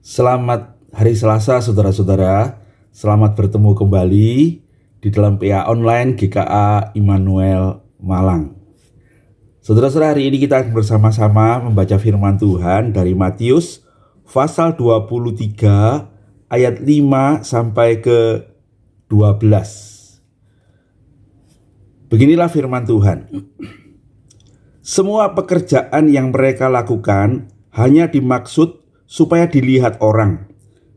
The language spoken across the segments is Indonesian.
Selamat hari Selasa saudara-saudara. Selamat bertemu kembali di dalam PA Online GKA Immanuel Malang. Saudara-saudara, hari ini kita akan bersama-sama membaca firman Tuhan dari Matius pasal 23 ayat 5 sampai ke 12. Beginilah firman Tuhan. Semua pekerjaan yang mereka lakukan hanya dimaksud supaya dilihat orang.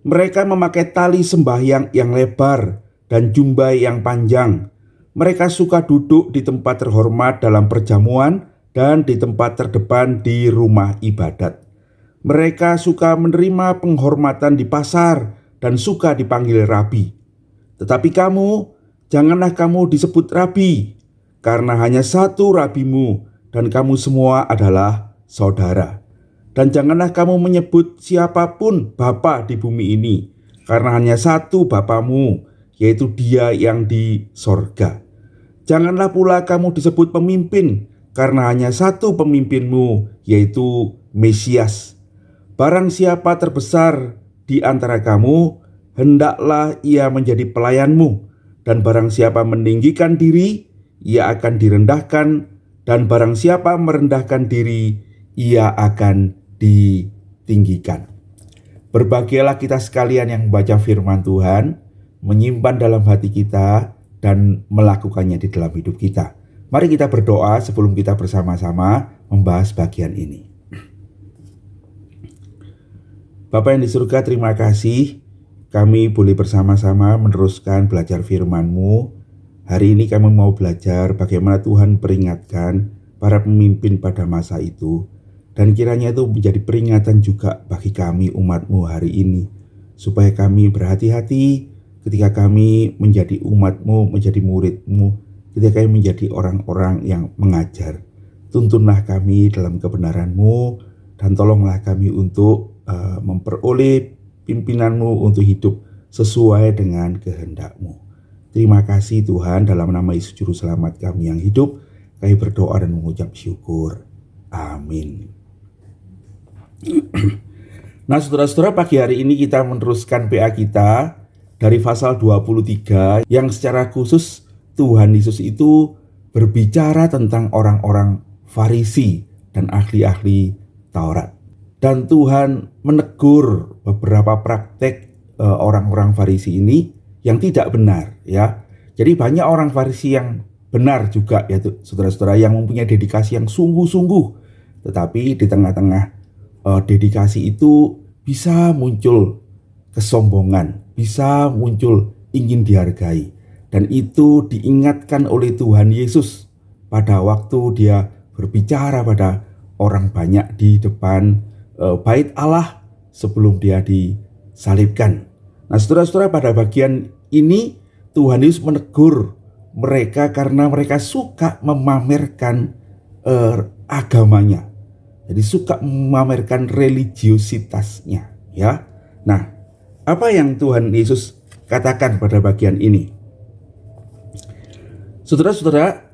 Mereka memakai tali sembahyang yang lebar dan jubah yang panjang. Mereka suka duduk di tempat terhormat dalam perjamuan dan di tempat terdepan di rumah ibadat. Mereka suka menerima penghormatan di pasar dan suka dipanggil rabi. Tetapi kamu, janganlah kamu disebut rabi, karena hanya satu rabimu dan kamu semua adalah saudara. Dan janganlah kamu menyebut siapapun bapa di bumi ini, karena hanya satu Bapamu, yaitu Dia yang di sorga. Janganlah pula kamu disebut pemimpin, karena hanya satu pemimpinmu, yaitu Mesias. Barang siapa terbesar di antara kamu, hendaklah ia menjadi pelayanmu. Dan barang siapa meninggikan diri, ia akan direndahkan. Dan barang siapa merendahkan diri, ia akan ditinggikan. Berbahagialah kita sekalian yang membaca firman Tuhan, menyimpan dalam hati kita, dan melakukannya di dalam hidup kita. Mari kita berdoa sebelum kita bersama-sama membahas bagian ini. Bapa yang di surga, terima kasih kami boleh bersama-sama meneruskan belajar firman-Mu. Hari ini kami mau belajar bagaimana Tuhan peringatkan para pemimpin pada masa itu. Dan kiranya itu menjadi peringatan juga bagi kami umat-Mu hari ini, supaya kami berhati-hati ketika kami menjadi umat-Mu, menjadi murid-Mu, ketika kami menjadi orang-orang yang mengajar. Tuntunlah kami dalam kebenaran-Mu, dan tolonglah kami untuk memperoleh pimpinan-Mu untuk hidup sesuai dengan kehendak-Mu. Terima kasih Tuhan, dalam nama Yesus Juru Selamat kami yang hidup, kami berdoa dan mengucap syukur. Amin. Nah saudara-saudara, pagi hari ini kita meneruskan PA kita dari pasal 23 yang secara khusus Tuhan Yesus itu berbicara tentang orang-orang Farisi dan ahli-ahli Taurat. Dan Tuhan menegur beberapa praktek orang-orang Farisi ini yang tidak benar, ya. Jadi banyak orang Farisi yang benar juga, ya saudara-saudara, yang mempunyai dedikasi yang sungguh-sungguh. Tetapi di tengah-tengah dedikasi itu bisa muncul kesombongan, bisa muncul ingin dihargai. Dan itu diingatkan oleh Tuhan Yesus pada waktu dia berbicara pada orang banyak di depan bait Allah sebelum dia disalibkan. Nah saudara-saudara, pada bagian ini Tuhan Yesus menegur mereka karena mereka suka memamerkan agamanya. Jadi suka memamerkan religiositasnya, ya. Nah, apa yang Tuhan Yesus katakan pada bagian ini? Saudara-saudara,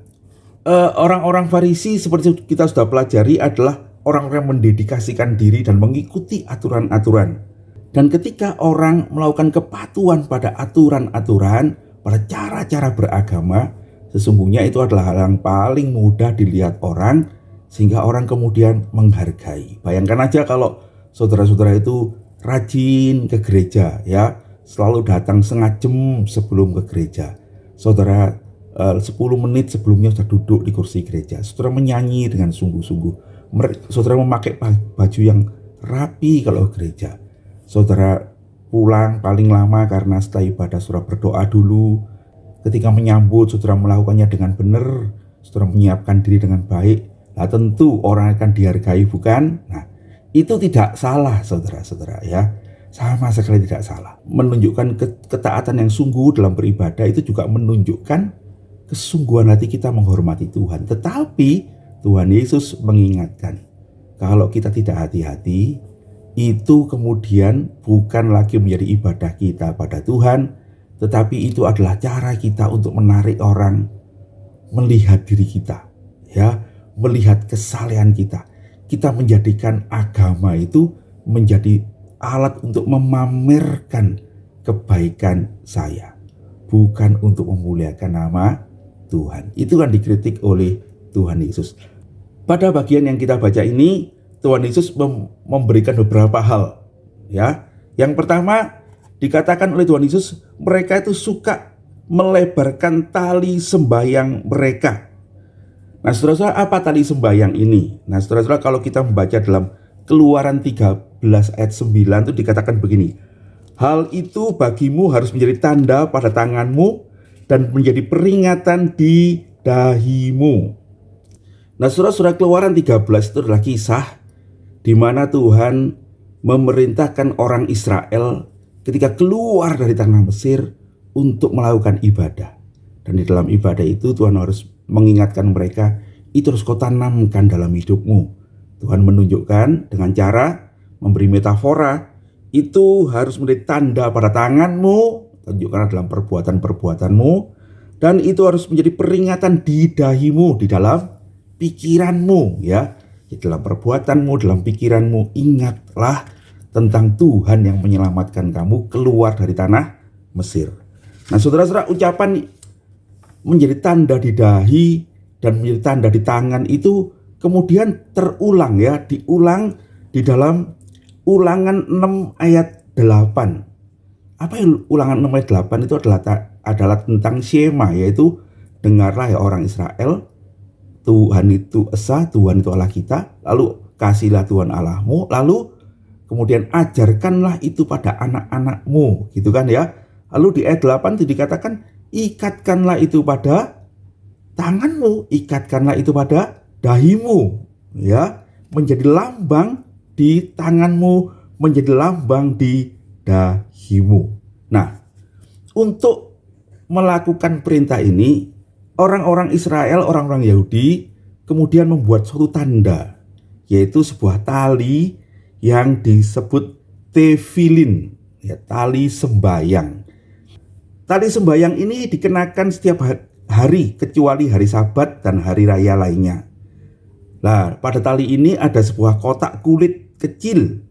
orang-orang Farisi seperti kita sudah pelajari adalah orang-orang yang mendedikasikan diri dan mengikuti aturan-aturan. Dan ketika orang melakukan kepatuhan pada aturan-aturan, pada cara-cara beragama, sesungguhnya itu adalah hal yang paling mudah dilihat orang, sehingga orang kemudian menghargai. Bayangkan aja kalau saudara-saudara itu rajin ke gereja, ya, selalu datang setengah jam sebelum ke gereja. Saudara 10 menit sebelumnya sudah duduk di kursi gereja. Saudara menyanyi dengan sungguh-sungguh. Saudara memakai baju yang rapi kalau ke gereja. Saudara pulang paling lama karena setelah ibadah saudara berdoa dulu. Ketika menyambut, saudara melakukannya dengan benar. Saudara menyiapkan diri dengan baik. Nah tentu orang akan dihargai, bukan? Nah itu tidak salah saudara-saudara, ya. Sama sekali tidak salah. Menunjukkan ketaatan yang sungguh dalam beribadah itu juga menunjukkan kesungguhan hati kita menghormati Tuhan. Tetapi Tuhan Yesus mengingatkan, kalau kita tidak hati-hati, itu kemudian bukan lagi menjadi ibadah kita pada Tuhan, tetapi itu adalah cara kita untuk menarik orang melihat diri kita, ya, melihat kesalehan kita. Kita menjadikan agama itu menjadi alat untuk memamerkan kebaikan saya, bukan untuk memuliakan nama Tuhan. Itu kan dikritik oleh Tuhan Yesus. Pada bagian yang kita baca ini, Tuhan Yesus memberikan beberapa hal, ya. Yang pertama, dikatakan oleh Tuhan Yesus, mereka itu suka melebarkan tali sembahyang mereka. Nah, saudara-saudara, apa tali sembahyang ini? Nah, saudara-saudara, kalau kita membaca dalam Keluaran 13 ayat 9 itu dikatakan begini, hal itu bagimu harus menjadi tanda pada tanganmu dan menjadi peringatan di dahimu. Nah, saudara-saudara, Keluaran 13 itu adalah kisah di mana Tuhan memerintahkan orang Israel ketika keluar dari tanah Mesir untuk melakukan ibadah. Dan di dalam ibadah itu Tuhan harus mengingatkan mereka, itu harus kau tanamkan dalam hidupmu. Tuhan menunjukkan dengan cara memberi metafora, itu harus menjadi tanda pada tanganmu, tunjukkan dalam perbuatan-perbuatanmu, dan itu harus menjadi peringatan di dahimu, di dalam pikiranmu, ya. Di dalam perbuatanmu, dalam pikiranmu, ingatlah tentang Tuhan yang menyelamatkan kamu keluar dari tanah Mesir. Nah, saudara-saudara, ucapan menjadi tanda di dahi dan menjadi tanda di tangan itu kemudian terulang, ya, diulang di dalam Ulangan 6 ayat 8. Apa yang Ulangan 6 ayat 8 itu adalah tentang Shema, yaitu dengarlah ya orang Israel, Tuhan itu esa, Tuhan itu Allah kita, lalu kasihlah Tuhan Allahmu, lalu kemudian ajarkanlah itu pada anak-anakmu, gitu kan ya. Lalu di ayat 8 itu dikatakan, ikatkanlah itu pada tanganmu, ikatkanlah itu pada dahimu, ya, menjadi lambang di tanganmu, menjadi lambang di dahimu. Nah, untuk melakukan perintah ini, orang-orang Israel, orang-orang Yahudi kemudian membuat suatu tanda, yaitu sebuah tali yang disebut tefilin, ya, tali sembayang. Tali sembayang ini dikenakan setiap hari kecuali hari Sabat dan hari raya lainnya. Nah, pada tali ini ada sebuah kotak kulit kecil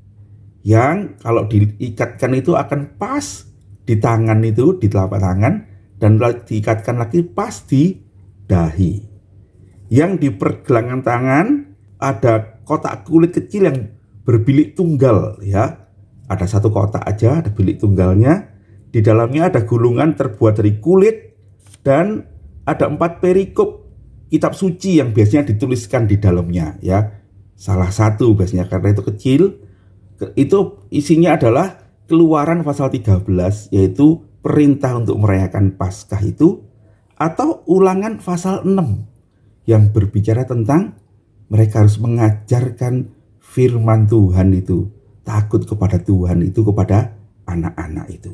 yang kalau diikatkan itu akan pas di tangan itu, di telapak tangan, dan diikatkan lagi pas di dahi. Yang di pergelangan tangan ada kotak kulit kecil yang berbilik tunggal, ya. Ada satu kotak aja, ada bilik tunggalnya. Di dalamnya ada gulungan terbuat dari kulit dan ada 4 perikop kitab suci yang biasanya dituliskan di dalamnya, ya. Salah satu biasanya karena itu kecil, itu isinya adalah Keluaran pasal 13, yaitu perintah untuk merayakan Paskah itu, atau Ulangan pasal 6 yang berbicara tentang mereka harus mengajarkan firman Tuhan itu, takut kepada Tuhan itu kepada anak-anak itu.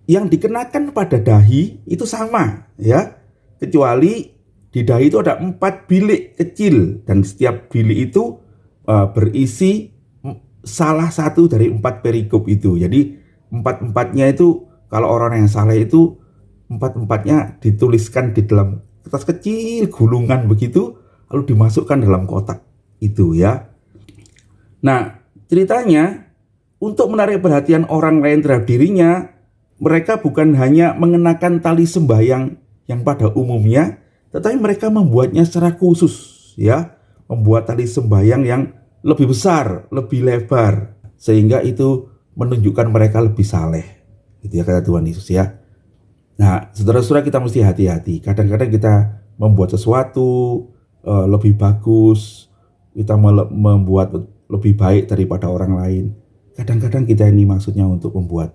Yang dikenakan pada dahi itu sama, ya, kecuali di dahi itu ada 4 bilik kecil dan setiap bilik itu berisi salah satu dari 4 perikop itu. Jadi 4-4-nya itu kalau orang yang salah itu 4-4-nya dituliskan di dalam kertas kecil gulungan begitu, lalu dimasukkan dalam kotak itu, ya. Nah, ceritanya untuk menarik perhatian orang lain terhadap dirinya, mereka bukan hanya mengenakan tali sembahyang yang pada umumnya, tetapi mereka membuatnya secara khusus, ya, membuat tali sembahyang yang lebih besar, lebih lebar, sehingga itu menunjukkan mereka lebih saleh, gitu ya, kata Tuhan Yesus, ya. Nah, saudara-saudara, kita mesti hati-hati. Kadang-kadang kita membuat sesuatu lebih bagus, kita membuat lebih baik daripada orang lain. Kadang-kadang kita ini maksudnya untuk membuat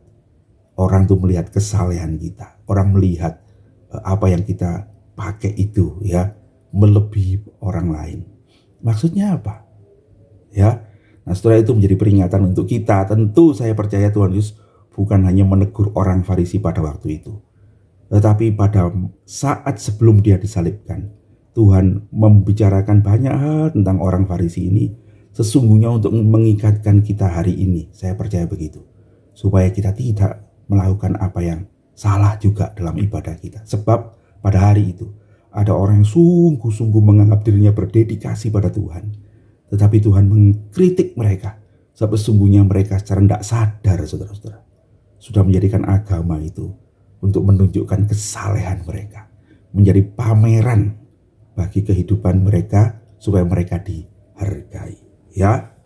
orang tuh melihat kesalehan kita, orang melihat apa yang kita pakai itu, ya, melebihi orang lain. Maksudnya apa? Ya, nah, setelah itu menjadi peringatan untuk kita. Tentu saya percaya Tuhan Yesus bukan hanya menegur orang Farisi pada waktu itu, tetapi pada saat sebelum dia disalibkan, Tuhan membicarakan banyak hal tentang orang Farisi ini, sesungguhnya untuk mengikatkan kita hari ini. Saya percaya begitu, supaya kita tidak melakukan apa yang salah juga dalam ibadah kita. Sebab pada hari itu ada orang yang sungguh-sungguh menganggap dirinya berdedikasi pada Tuhan, tetapi Tuhan mengkritik mereka Sebab sesungguhnya mereka secara tidak sadar, saudara-saudara, sudah menjadikan agama itu untuk menunjukkan kesalehan mereka, menjadi pameran bagi kehidupan mereka supaya mereka dihargai. Ya.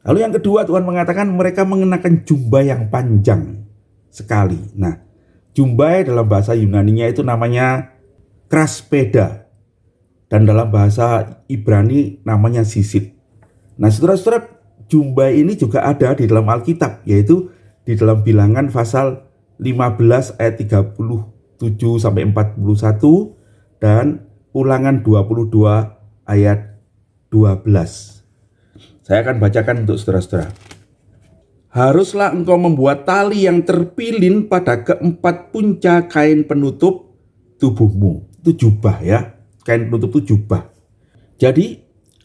Lalu yang kedua, Tuhan mengatakan mereka mengenakan jubah yang panjang sekali. Nah, jubah dalam bahasa Yunani-nya itu namanya kraspeda, dan dalam bahasa Ibrani namanya sisit. Nah, saudara-saudara, jubah ini juga ada di dalam Alkitab, yaitu di dalam Bilangan pasal 15 ayat 37 sampai 41 dan Ulangan 22 ayat 12. Saya akan bacakan untuk saudara-saudara. Haruslah engkau membuat tali yang terpilin pada keempat punca kain penutup tubuhmu. Itu jubah ya. Kain penutup itu jubah. Jadi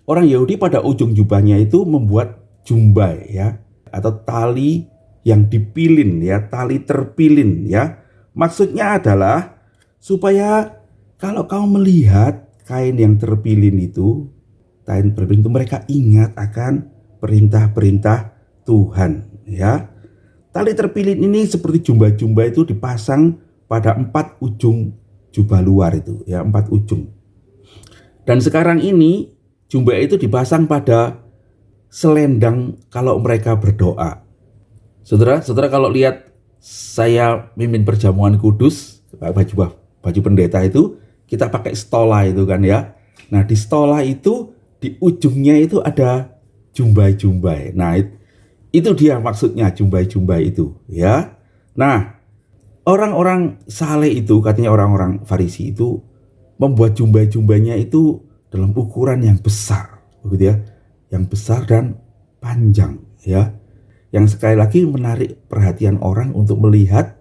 orang Yahudi pada ujung jubahnya itu membuat jumbai ya, atau tali yang dipilin ya, tali terpilin ya. Maksudnya adalah supaya kalau kamu melihat kain yang terpilin itu, kain terpilin itu, mereka ingat akan perintah-perintah Tuhan ya. Tali terpilin ini seperti jubah-jubah itu dipasang pada 4 ujung jubah luar itu ya, 4 ujung. Dan sekarang ini jubah itu dipasang pada selendang kalau mereka berdoa. Saudara kalau lihat saya mimpin perjamuan kudus, baju pendeta itu kita pakai stola itu kan ya. Nah, di stola itu di ujungnya itu ada jumbai-jumbai. Nah, itu dia maksudnya jumbai-jumbai itu ya. Nah, orang-orang saleh itu, katanya orang-orang Farisi itu membuat jumbai-jumbainya itu dalam ukuran yang besar, begitu ya. Yang besar dan panjang ya. Yang sekali lagi menarik perhatian orang untuk melihat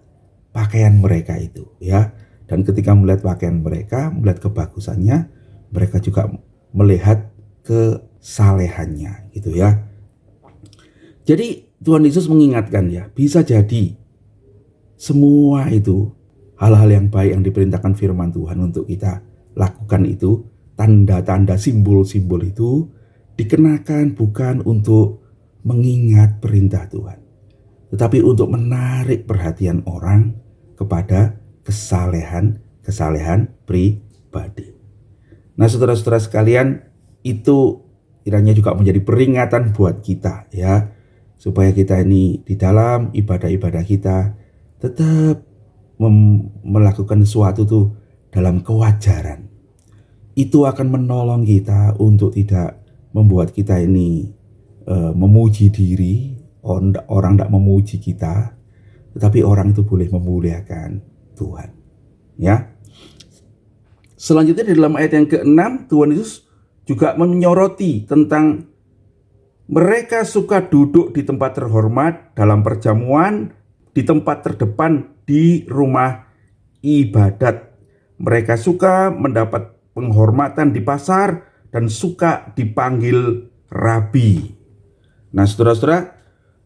pakaian mereka itu ya. Dan ketika melihat pakaian mereka, melihat kebagusannya, mereka juga melihat kesalehannya gitu ya. Jadi Tuhan Yesus mengingatkan ya, bisa jadi semua itu hal-hal yang baik yang diperintahkan firman Tuhan untuk kita lakukan itu, tanda-tanda simbol-simbol itu dikenakan bukan untuk mengingat perintah Tuhan, tetapi untuk menarik perhatian orang kepada kesalehan pribadi. Nah, saudara-saudara sekalian, itu kiranya juga menjadi peringatan buat kita ya, supaya kita ini di dalam ibadah-ibadah kita tetap melakukan sesuatu tuh dalam kewajaran. Itu akan menolong kita untuk tidak membuat kita ini memuji diri, orang tidak memuji kita, tetapi orang itu boleh memuliakan Tuhan ya. Selanjutnya di dalam ayat yang ke-6, Tuhan Yesus juga menyoroti tentang mereka suka duduk di tempat terhormat dalam perjamuan, di tempat terdepan di rumah ibadat. Mereka suka mendapat penghormatan di pasar dan suka dipanggil rabi. Nah, saudara-saudara,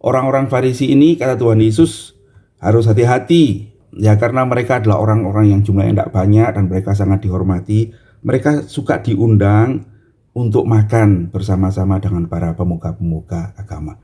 orang-orang Farisi ini, kata Tuhan Yesus, harus hati-hati ya, karena mereka adalah orang-orang yang jumlahnya tidak banyak dan mereka sangat dihormati. Mereka suka diundang untuk makan bersama-sama dengan para pemuka-pemuka agama.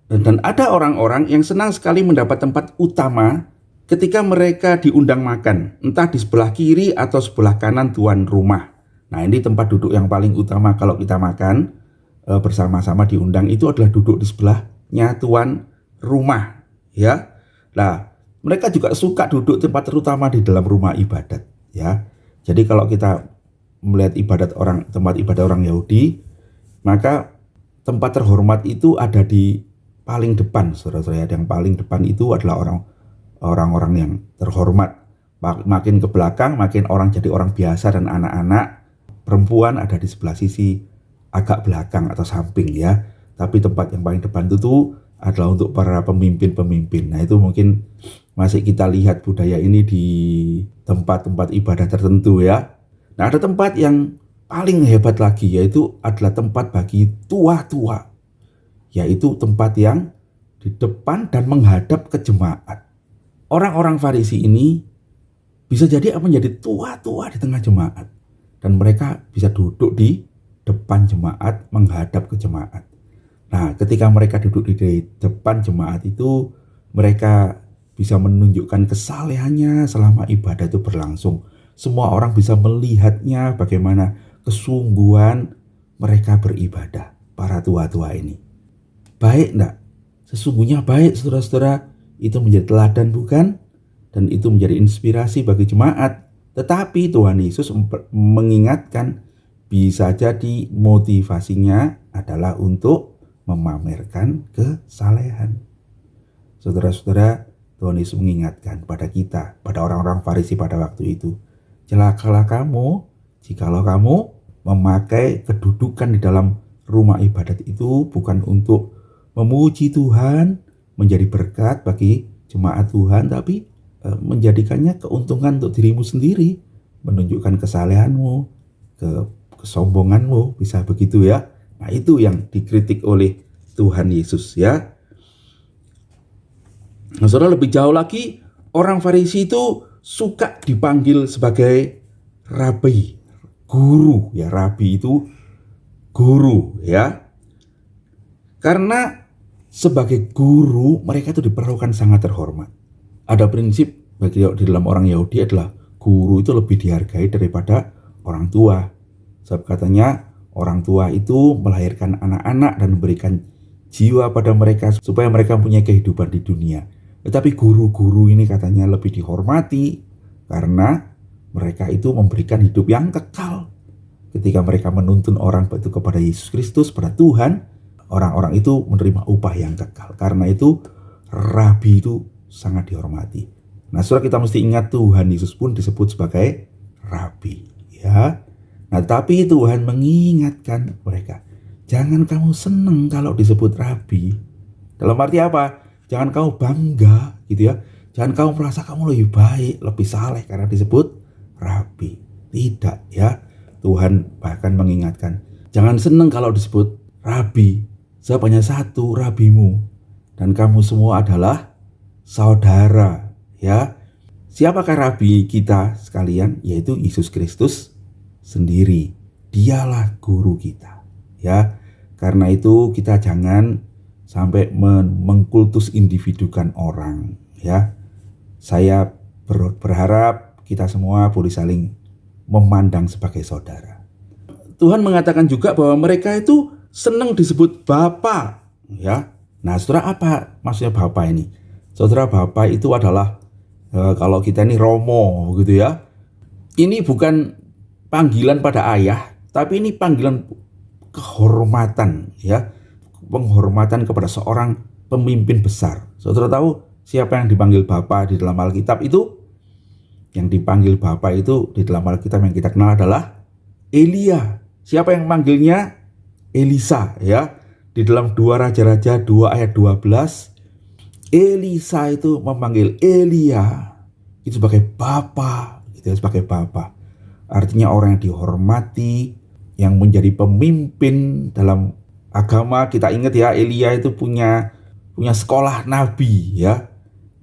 Dan ada orang-orang yang senang sekali mendapat tempat utama ketika mereka diundang makan, entah di sebelah kiri atau sebelah kanan tuan rumah. Nah, ini tempat duduk yang paling utama kalau kita makan bersama-sama diundang, itu adalah duduk di sebelahnya tuan rumah ya. Nah, mereka juga suka duduk tempat terutama di dalam rumah ibadat ya. Jadi kalau kita melihat tempat ibadah orang Yahudi, maka tempat terhormat itu ada di paling depan, saudara-saudara. Yang paling depan itu adalah orang-orang yang terhormat. Makin ke belakang, makin orang jadi orang biasa dan anak-anak. Perempuan ada di sebelah sisi agak belakang atau samping ya. Tapi tempat yang paling depan itu tuh adalah untuk para pemimpin-pemimpin. Nah, itu mungkin masih kita lihat budaya ini di tempat-tempat ibadah tertentu ya. Nah, ada tempat yang paling hebat lagi, yaitu adalah tempat bagi tua-tua, yaitu tempat yang di depan dan menghadap ke jemaat. Orang-orang Farisi ini bisa jadi menjadi tua-tua di tengah jemaat, dan mereka bisa duduk di depan jemaat menghadap ke jemaat. Nah, ketika mereka duduk di depan jemaat itu, mereka bisa menunjukkan kesalehannya selama ibadah itu berlangsung. Semua orang bisa melihatnya bagaimana kesungguhan mereka beribadah, para tua-tua ini. Baik enggak? Sesungguhnya baik, saudara-saudara. Itu menjadi teladan bukan? Dan itu menjadi inspirasi bagi jemaat. Tetapi Tuhan Yesus mengingatkan, bisa jadi motivasinya adalah untuk memamerkan kesalehan. Saudara-saudara, Tuhan Yesus mengingatkan pada kita, pada orang-orang Farisi pada waktu itu, celakalah kamu jikalau kamu memakai kedudukan di dalam rumah ibadat itu bukan untuk memuji Tuhan, menjadi berkat bagi jemaat Tuhan, tapi menjadikannya keuntungan untuk dirimu sendiri, menunjukkan kesalehanmu, kesombonganmu, bisa begitu ya. Nah, itu yang dikritik oleh Tuhan Yesus ya. Nah, saudara, lebih jauh lagi, orang Farisi itu suka dipanggil sebagai rabi, guru ya. Rabi itu guru ya. Karena sebagai guru mereka itu diperlakukan sangat terhormat. Ada prinsip bagi di dalam orang Yahudi adalah guru itu lebih dihargai daripada orang tua. Sebab katanya orang tua itu melahirkan anak-anak dan memberikan jiwa pada mereka supaya mereka punya kehidupan di dunia. Tetapi guru-guru ini katanya lebih dihormati karena mereka itu memberikan hidup yang kekal. Ketika mereka menuntun orang itu kepada Yesus Kristus, pada Tuhan, orang-orang itu menerima upah yang kekal. Karena itu rabi itu sangat dihormati. Nah, saudara, kita mesti ingat Tuhan Yesus pun disebut sebagai rabi ya. Nah, tapi Tuhan mengingatkan mereka, jangan kamu senang kalau disebut rabi. Dalam arti apa? Jangan kamu bangga gitu ya. Jangan kamu merasa kamu lebih baik, lebih saleh karena disebut rabi. Tidak ya. Tuhan bahkan mengingatkan, jangan senang kalau disebut rabi. Sebab hanya satu rabimu, dan kamu semua adalah saudara ya. Siapakah rabi kita sekalian? Yaitu Yesus Kristus sendiri. Dialah guru kita ya. Karena itu kita jangan sampai mengkultus individukan orang ya. Saya berharap kita semua boleh saling memandang sebagai saudara. Tuhan mengatakan juga bahwa mereka itu senang disebut Bapa ya. Nah, saudara, apa maksudnya Bapa ini? Saudara, Bapa itu adalah kalau kita ini Romo gitu ya. Ini bukan panggilan pada ayah, tapi ini panggilan kehormatan ya. Penghormatan kepada seorang pemimpin besar. Saudara tahu siapa yang dipanggil Bapa di dalam Alkitab itu? Yang dipanggil Bapa itu di dalam Alkitab yang kita kenal adalah Elia. Siapa yang memanggilnya? Elisa ya. Di dalam 2 Raja-Raja 2 ayat 12, Elisa itu memanggil Elia itu sebagai Bapa, gitu ya, sebagai Bapa. Artinya orang yang dihormati, yang menjadi pemimpin dalam agama. Kita ingat ya, Elia itu punya sekolah nabi ya.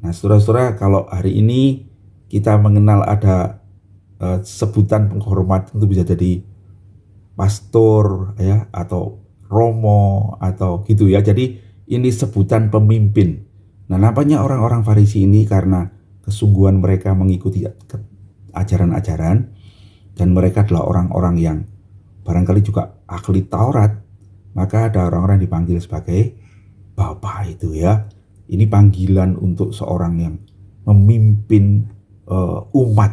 Nah, saudara-saudara, kalau hari ini kita mengenal ada sebutan penghormatan itu bisa jadi pastor ya, atau romo atau gitu ya. Jadi ini sebutan pemimpin. Nah, nampaknya orang-orang Farisi ini karena kesungguhan mereka mengikuti ajaran-ajaran, dan mereka adalah orang-orang yang barangkali juga ahli Taurat, maka ada orang-orang yang dipanggil sebagai Bapa itu ya. Ini panggilan untuk seorang yang memimpin umat.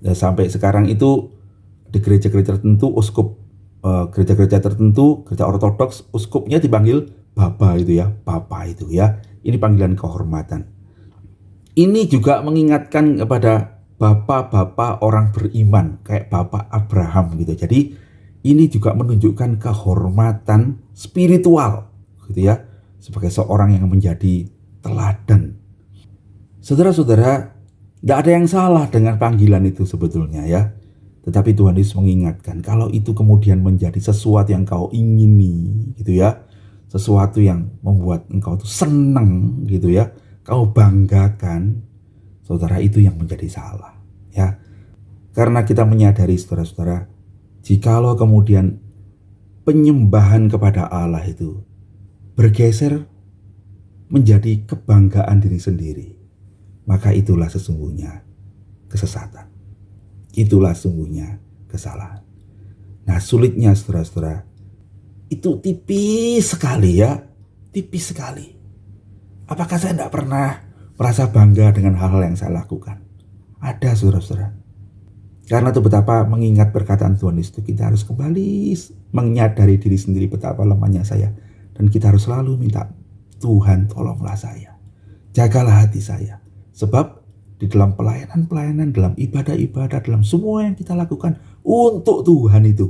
Dan sampai sekarang itu di gereja-gereja tertentu, uskup gereja-gereja tertentu, gereja ortodoks, uskupnya dipanggil Bapa itu ya, Bapa itu ya. Ini panggilan kehormatan. Ini juga mengingatkan kepada bapak-bapak orang beriman kayak Bapak Abraham gitu. Jadi ini juga menunjukkan kehormatan spiritual gitu ya, sebagai seorang yang menjadi teladan. Saudara-saudara, tidak ada yang salah dengan panggilan itu sebetulnya ya. Tetapi Tuhan Yesus mengingatkan kalau itu kemudian menjadi sesuatu yang kau ingini gitu ya, sesuatu yang membuat engkau tuh senang gitu ya, kau banggakan, saudara, itu yang menjadi salah ya. Karena kita menyadari, saudara-saudara, jikalau kemudian penyembahan kepada Allah itu bergeser menjadi kebanggaan diri sendiri, maka itulah sesungguhnya kesesatan. Itulah sesungguhnya kesalahan. Nah, sulitnya saudara-saudara, itu tipis sekali ya, tipis sekali. Apakah saya tidak pernah merasa bangga dengan hal-hal yang saya lakukan? Ada saudara-saudara. Karena itu betapa mengingat perkataan Tuhan itu, kita harus kembali menyadari diri sendiri betapa lemahnya saya. Dan kita harus selalu minta, Tuhan tolonglah saya, jagalah hati saya. Sebab di dalam pelayanan-pelayanan, dalam ibadah-ibadah, dalam semua yang kita lakukan untuk Tuhan itu,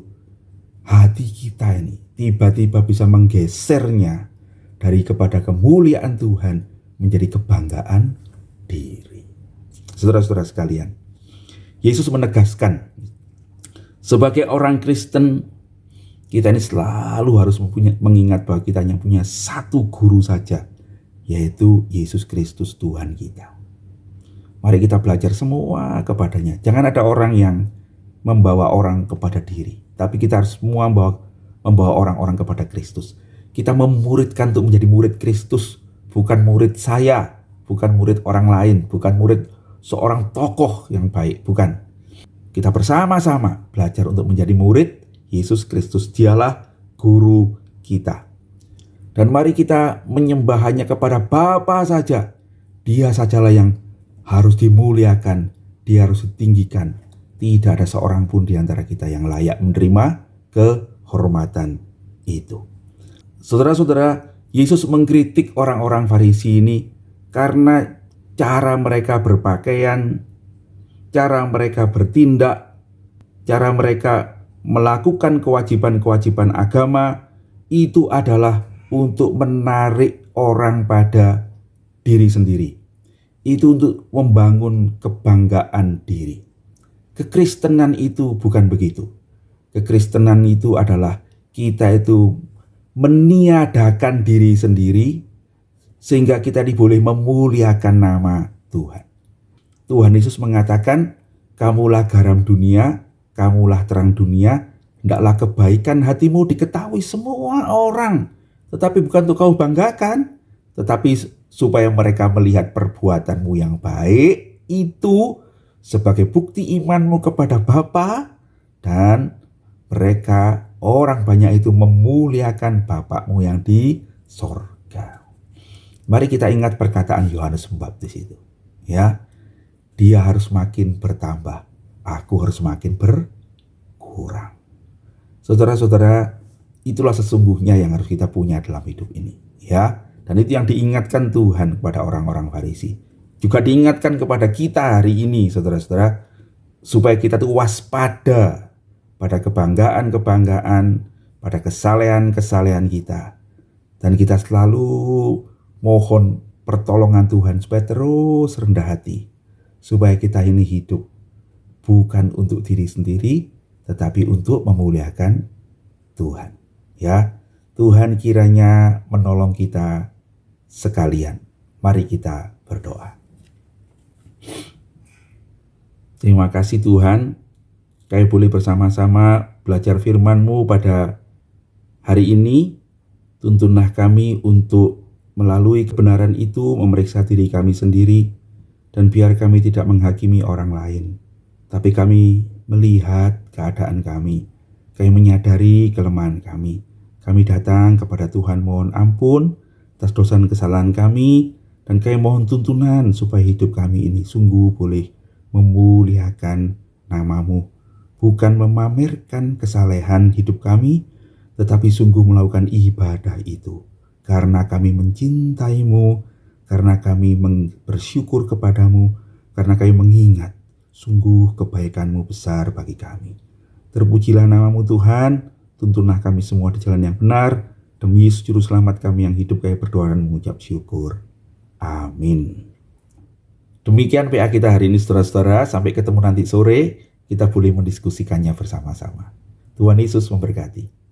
hati kita ini tiba-tiba bisa menggesernya dari kepada kemuliaan Tuhan menjadi kebanggaan diri. Saudara-saudara sekalian, Yesus menegaskan, sebagai orang Kristen, kita ini selalu harus mengingat bahwa kita hanya punya satu guru saja, yaitu Yesus Kristus Tuhan kita. Mari kita belajar semua kepadanya. Jangan ada orang yang membawa orang kepada diri, tapi kita harus semua membawa orang-orang kepada Kristus. Kita memuridkan untuk menjadi murid Kristus, bukan murid saya, bukan murid orang lain, bukan murid seorang tokoh yang baik, bukan. Kita bersama-sama belajar untuk menjadi murid Yesus Kristus. Dialah guru kita. Dan mari kita menyembah hanya kepada Bapa saja. Dia sajalah yang harus dimuliakan, dia harus ditinggikan. Tidak ada seorang pun di antara kita yang layak menerima kehormatan itu. Saudara-saudara, Yesus mengkritik orang-orang Farisi ini karena cara mereka berpakaian, cara mereka bertindak, cara mereka melakukan kewajiban-kewajiban agama itu adalah untuk menarik orang pada diri sendiri. Itu untuk membangun kebanggaan diri. Kekristenan itu bukan begitu. Kekristenan itu adalah kita itu meniadakan diri sendiri sehingga kita boleh memuliakan nama Tuhan. Tuhan Yesus mengatakan, kamulah garam dunia, kamulah terang dunia, hendaklah kebaikan hatimu diketahui semua orang. Tetapi bukan untuk kau banggakan, tetapi supaya mereka melihat perbuatanmu yang baik itu sebagai bukti imanmu kepada Bapa, dan mereka orang banyak itu memuliakan Bapakmu yang di sorga. Mari kita ingat perkataan Yohanes Pembaptis itu, ya. Dia harus makin bertambah, aku harus makin berkurang. Saudara-saudara, itulah sesungguhnya yang harus kita punya dalam hidup ini, ya. Dan itu yang diingatkan Tuhan kepada orang-orang Farisi. Juga diingatkan kepada kita hari ini, saudara-saudara, supaya kita tuh waspada pada kebanggaan-kebanggaan, pada kesalehan-kesalehan kita. Dan kita selalu mohon pertolongan Tuhan supaya terus rendah hati. Supaya kita ini hidup bukan untuk diri sendiri, tetapi untuk memuliakan Tuhan. Ya, Tuhan kiranya menolong kita sekalian. Mari kita berdoa. Terima kasih Tuhan, kami boleh bersama-sama belajar firman-Mu pada hari ini. Tuntunlah kami untuk melalui kebenaran itu memeriksa diri kami sendiri, dan biar kami tidak menghakimi orang lain, tapi kami melihat keadaan kami. Kami menyadari kelemahan kami. Kami datang kepada Tuhan mohon ampun atas dosa dan kesalahan kami, dan kami mohon tuntunan supaya hidup kami ini sungguh boleh memuliakan nama-Mu, bukan memamerkan kesalehan hidup kami, tetapi sungguh melakukan ibadah itu karena kami mencintai-Mu, karena kami bersyukur kepadamu, karena kami mengingat sungguh kebaikan-Mu besar bagi kami. Terpujilah nama-Mu Tuhan, tuntunlah kami semua di jalan yang benar, demi Yesus Juru Selamat kami yang hidup, kami berdoa dan mengucap syukur. Amin. Demikian PA kita hari ini saudara-saudara, sampai ketemu nanti sore, kita boleh mendiskusikannya bersama-sama. Tuhan Yesus memberkati.